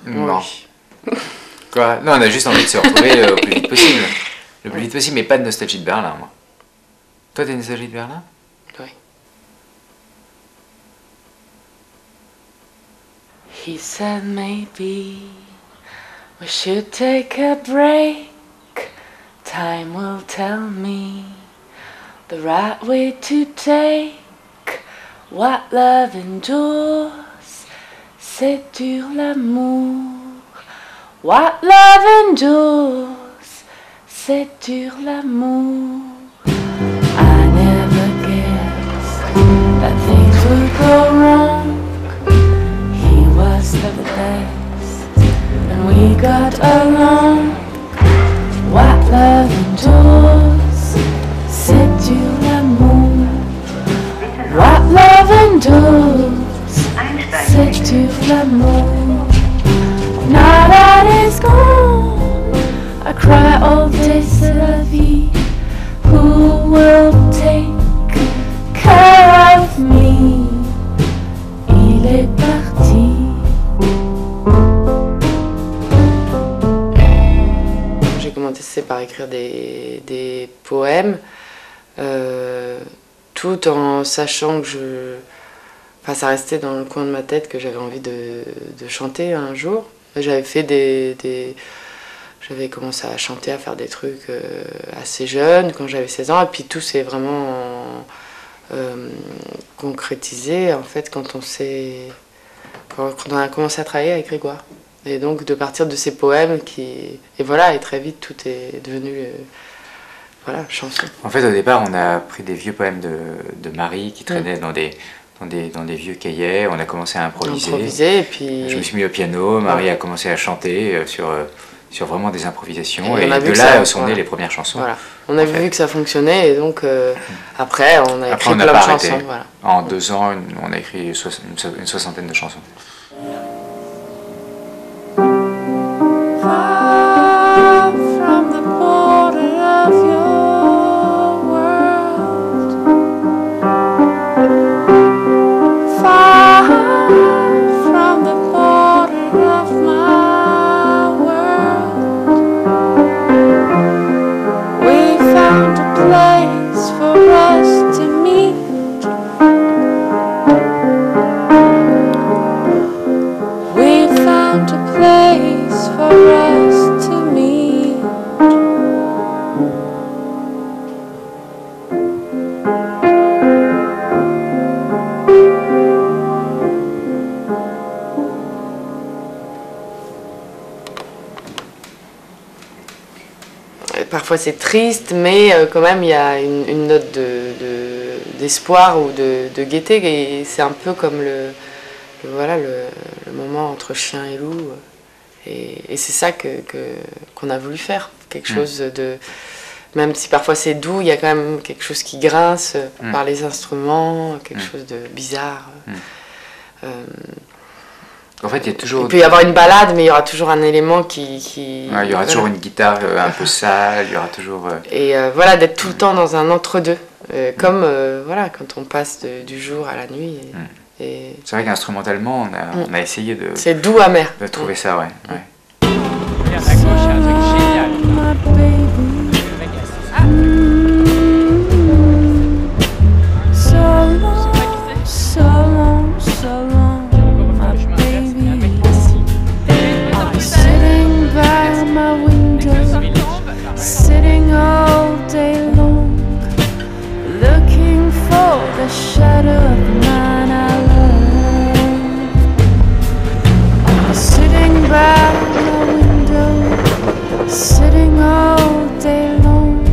Non. Oui. Quoi? Non, on a juste envie de se retrouver au plus vite possible. Le plus vite possible, mais pas de nostalgie de Berlin, moi. Toi, t'as une nostalgie de Berlin? Oui. He said maybe we should take a break. Time will tell me the right way to take. What love endures, c'est dur l'amour. What love endures, c'est dur l'amour. I never guessed that things would go wrong. He was the best, and we got along. What love endures, c'est dur l'amour. What love endures, c'est dur l'amour. Now that is gone, I cry all day, c'est la vie. Who will take care of me? Il est parti. J'ai commencé par écrire des poèmes, tout en sachant que enfin, ça restait dans le coin de ma tête que j'avais envie de chanter un jour. J'avais fait j'avais commencé à chanter, à faire des trucs assez jeunes, quand j'avais 16 ans, et puis tout s'est vraiment concrétisé, en fait, quand on a commencé à travailler avec Grégoire. Et donc, de partir de ces poèmes et voilà, et très vite, tout est devenu, voilà, chanson. En fait, au départ, on a pris des vieux poèmes de Marie qui traînaient dans des vieux cahiers. On a commencé à improviser. Et puis... Je me suis mis au piano, Marie a commencé à chanter sur vraiment des improvisations. Et de là sont nées les premières chansons. Voilà. On a vu que ça fonctionnait et donc après on a écrit plein de chansons. Voilà. En 2 ans, on a écrit une soixantaine de chansons. Far from the border of your world, far from the border of my world, we found a place for us to meet. We found a place for us to meet. Et parfois c'est triste, mais quand même il y a une note d'espoir ou de gaieté, et c'est un peu comme voilà, le moment entre chien et loup. Et c'est ça qu'on a voulu faire. Quelque chose de... Même si parfois c'est doux, il y a quand même quelque chose qui grince par les instruments, quelque chose de bizarre. En fait, il y a toujours... Il peut y avoir une balade, mais il y aura toujours un élément qui ouais, il y aura toujours une guitare un peu sale, il y aura toujours... Et voilà, d'être tout le temps dans un entre-deux. Comme voilà, quand on passe du jour à la nuit. C'est vrai qu'instrumentalement, on a essayé de... C'est doux amer. De trouver ça, ouais. À gauche, c'est un truc génial. Sitting all day long, looking for the shadow of the man I love. I'm sitting by my window, sitting all day long,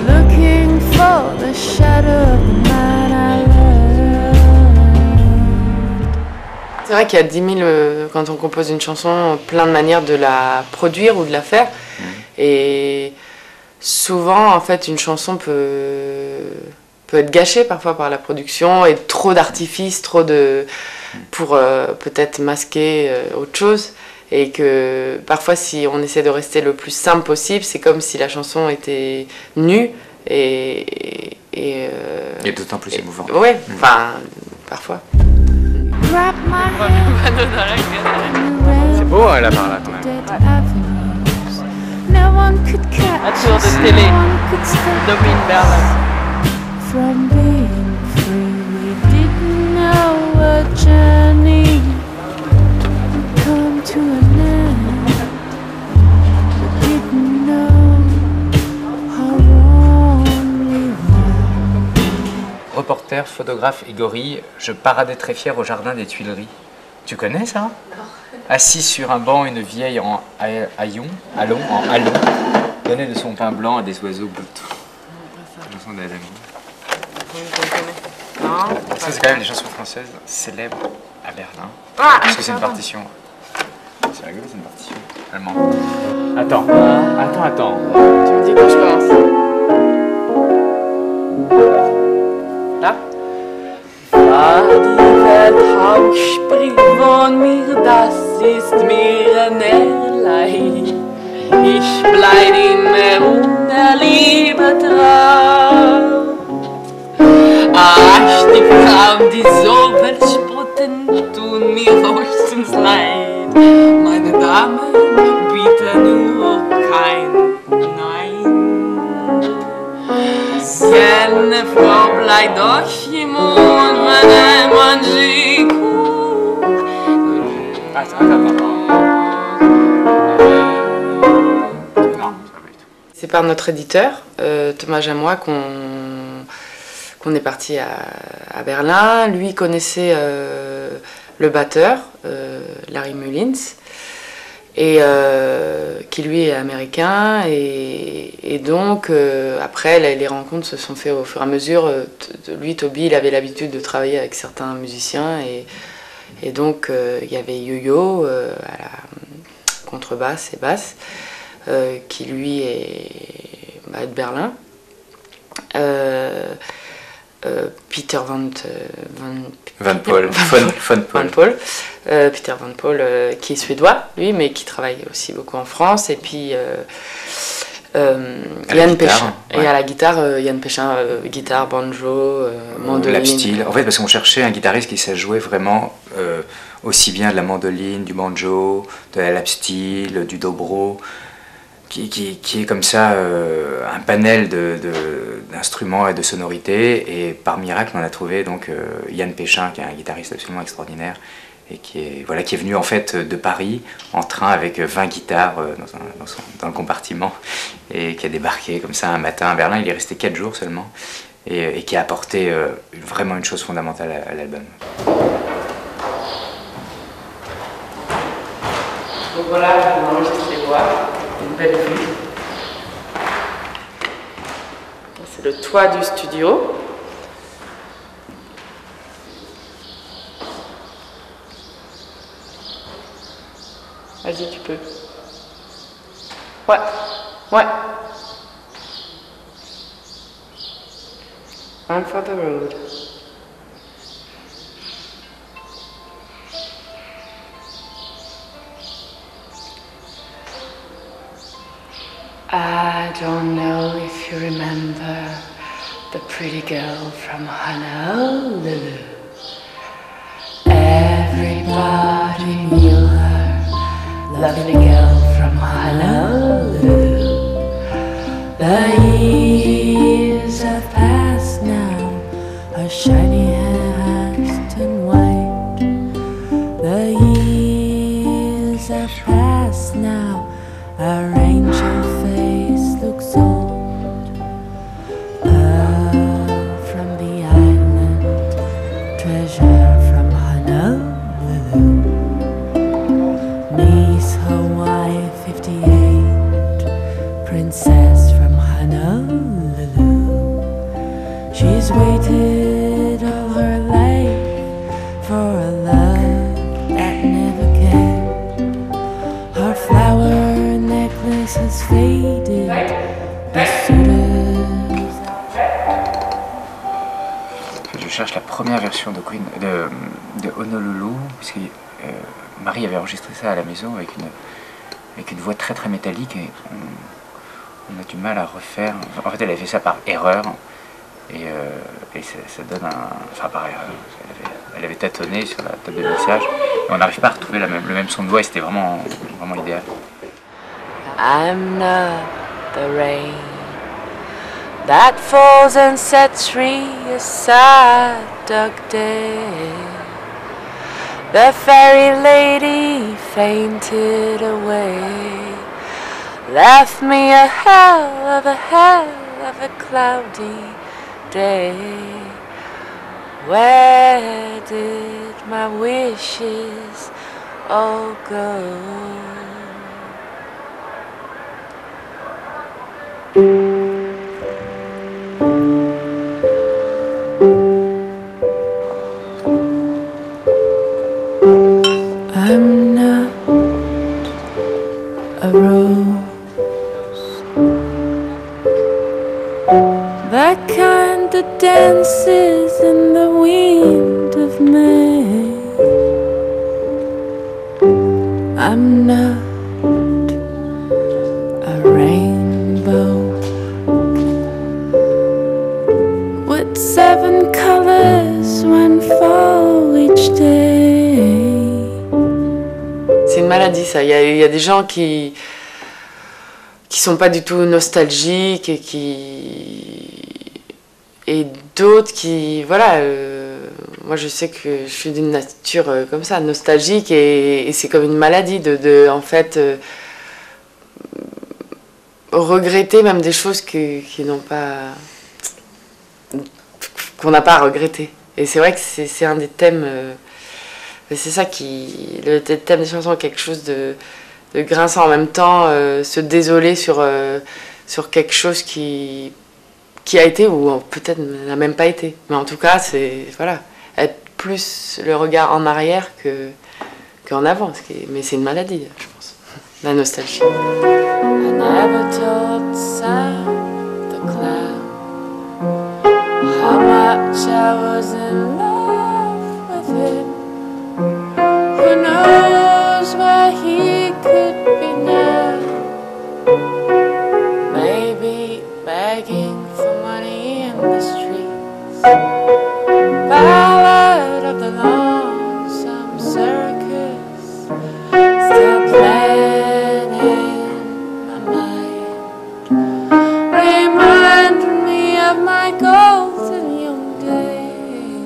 looking for the shadow of the man I love. C'est vrai qu'il y a 10 000, quand on compose une chanson, plein de manières de la produire ou de la faire. Et souvent, en fait, une chanson peut être gâchée parfois par la production et trop d'artifices, pour peut-être masquer autre chose. Et que parfois, si on essaie de rester le plus simple possible, c'est comme si la chanson était nue et d'autant plus émouvante. Oui, enfin, parfois. Wrap my head beau là par là quand même. Un tour de télé domine Berlin. Reporter, photographe et gorille, je paradais très fier au jardin des Tuileries. Tu connais ça? Non. Assis sur un banc, une vieille en haillons, donnait de son pain blanc à des oiseaux boutons. Chanson d'Adami. Ça c'est quand même des chansons françaises célèbres à Berlin. Parce que c'est une partition. C'est rigolo, c'est une partition allemande. Attends. Tu me dis quand je commence. Là? Die Welt spricht von mir, das ist mir nährlein. Ich bleib immer unter Liebe drauf. Ach, die Frauen, die so verspotten, tun mir höchstens leid. Meine Damen, bitte nur kein Nein. Keine Frau bleibt doch im Mond, wenn man sie C'est par notre éditeur, Thomas Jamois, qu'on est parti à Berlin. Lui connaissait le batteur, Larry Mullins, et qui lui est américain. Et donc, après, les rencontres se sont faites au fur et à mesure. Lui, Toby, il avait l'habitude de travailler avec certains musiciens. Et donc, il y avait Yo-Yo à la contrebasse et basse, qui lui est de Berlin. Peter Van Paul, Peter Van Paul, qui est suédois, lui, mais qui travaille aussi beaucoup en France. Et puis Yann Péchin. Ouais. Et à la guitare, Yann Péchin, guitare, banjo, mandoline. Lapsteel. En fait, parce qu'on cherchait un guitariste qui sait jouer vraiment aussi bien de la mandoline, du banjo, de la lapsteel, du dobro, qui est comme ça un panel d'instruments et de sonorités. Et par miracle, on a trouvé donc Yann Péchin, qui est un guitariste absolument extraordinaire, et qui est venu en fait de Paris en train avec 20 guitares dans le compartiment, et qui a débarqué comme ça un matin à Berlin. Il est resté 4 jours seulement, et qui a apporté vraiment une chose fondamentale à l'album. Donc voilà, on enregistre les voix, une belle vue. C'est le toit du studio. Vas-y, tu peux. Ouais, ouais. Run for the road. I don't know if you remember the pretty girl from Honolulu. Everybody knew her, lovely girl from Honolulu. The years have passed now, her shiny hair has turned white. The years have passed now, her angel face looks old. Pearl from the island, treasure from Honolulu. Niece, Hawaii, 58, princess from Honolulu. She's waited all her life for a love that never came. Her flower necklace has faded. The suitors. Je cherche la première version de Honolulu, parce que Marie avait enregistré ça à la maison avec une voix très très métallique, et on a du mal à refaire. En fait, elle avait fait ça par erreur, et ça donne un... Enfin, par erreur. elle avait tâtonné sur la table de mixage. Et on n'arrive pas à retrouver le même son de voix et c'était vraiment, vraiment idéal. I'm not the rain that falls and sets free a sad dark day. The fairy lady fainted away, left me a hell of a cloudy day. Where did my wishes all go? I'm not a rose, that kind that dances in the wind of May. I'm not a rainbow with 7 colors, one fall each day. C'est une maladie, ça. Il y a des gens qui sont pas du tout nostalgiques et d'autres qui, voilà, moi je sais que je suis d'une nature comme ça, nostalgique, et c'est comme une maladie en fait, regretter même des choses qui n'ont pas, qu'on n'a pas à regretter. Et c'est vrai que c'est un des thèmes, c'est ça qui, le thème des chansons, quelque chose de grinçant, en même temps se désoler sur quelque chose qui a été ou peut-être n'a même pas été. Mais en tout cas, c'est, voilà, être plus le regard en arrière qu'en avant. Mais c'est une maladie, je pense, la nostalgie. I never told the sound, the cloud, how much I was in love with him. Who knows where he could be now? Maybe begging for money in the streets. Ballad of the lonesome circus, still playing in my mind, reminding me of my golden young days.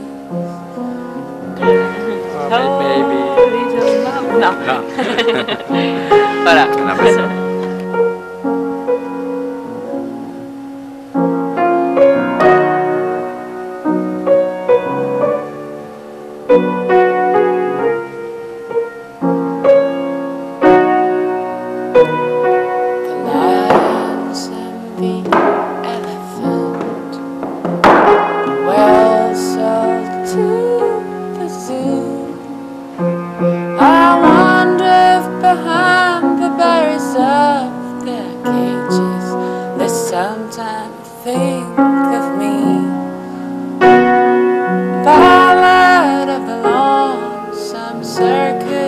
Oh, baby. Little love. Non. Voilà. On a pas ça. Sometimes think of me. Ballad of the lonesome circus.